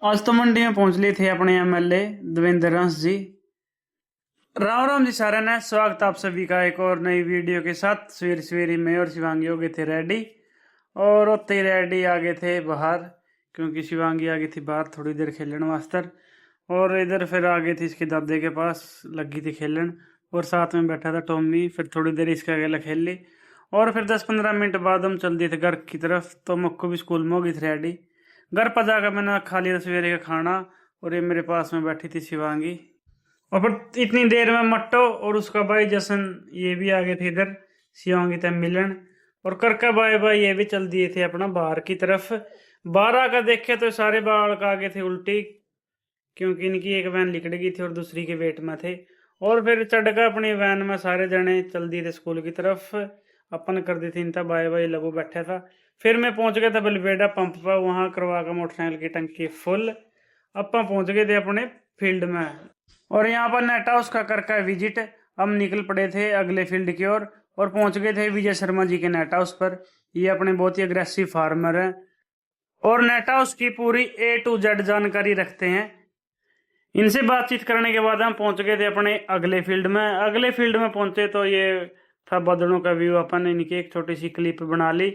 आज तो मंडी में पहुंच लिए थे अपने एमएलए देवेंद्र हंस जी। राम राम जी सारे ने स्वागत आप सभी का एक और नई वीडियो के साथ। सवेरे सवेरे में और शिवांगी हो गए थे रेडी और उतने ही रेडी आ गए थे बाहर, क्योंकि शिवांगी आ गई थी बाहर थोड़ी देर खेलन वास्ते। और इधर फिर आ गई थी इसके दादे के पास, लगी थी खेलन और साथ में बैठा था टॉमी। फिर थोड़ी देर इसके अकेला खेल ली और फिर 10-15 मिनट बाद हम चल दिए थे घर की तरफ। तो मुक्को भी स्कूल में हो गई थी रेडी। घर पर जाकर मैंने खा लिया सवेरे का खाना और ये मेरे पास में बैठी थी शिवांगी। और फिर इतनी देर में मट्टो और उसका भाई जसन ये भी आ गए थे इधर शिवांगी तक मिलन। और करका भाई भाई ये भी चल दिए थे अपना बाहर की तरफ। बाहर आकर देखे तो सारे बालक आ गए थे उल्टी, क्योंकि इनकी एक वैन लिकड़ गई थी और दूसरी के वेट में थे। और फिर चढ़कर अपनी वैन में सारे जने चल दिए थे स्कूल की तरफ। अपन कर दी थी इनता बाय बाय लगो बैठा था। फिर मैं पहुंच गया था बलबेड़ा पंप पर, वहां करवा कर मोटरसाइकिल की टंकी फुल। अपन पहुंच गए थे अपने फील्ड में और यहाँ पर नेट हाउस का करका विजिट। हम निकल पड़े थे अगले फील्ड की ओर और पहुंच गए थे विजय शर्मा जी के नेट हाउस पर। ये अपने बहुत ही अग्रेसिव फार्मर हैं और नेट हाउस की पूरी A to Z जानकारी रखते हैं। इनसे बातचीत करने के बाद हम पहुंच गए थे अपने अगले फील्ड में। अगले फील्ड में पहुंचे तो ये था बदड़ों का व्यू। अपन इनकी एक छोटी सी क्लिप बना ली।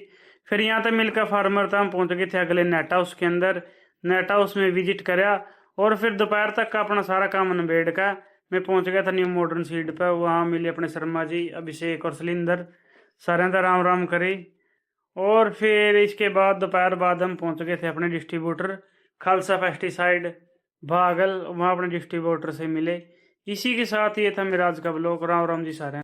फिर यहाँ तक मिलकर फार्मर था, हम पहुंच गए थे अगले नेट हाउस के अंदर। नेट हाउस में विजिट कराया और फिर दोपहर तक का अपना सारा काम निबेड़ का मैं पहुंच गया था न्यू मॉडर्न सीड पर। वहाँ मिले अपने शर्मा जी, अभिषेक और सिलेंदर। सारे का राम राम करी और फिर इसके बाद दोपहर बाद हम पहुंच गए थे अपने डिस्ट्रीब्यूटर खालसा पेस्टिसाइड भागल। वहाँ अपने डिस्ट्रीब्यूटर से मिले। इसी के साथ ये था मेरा आज का ब्लॉग। राम राम जी सारे।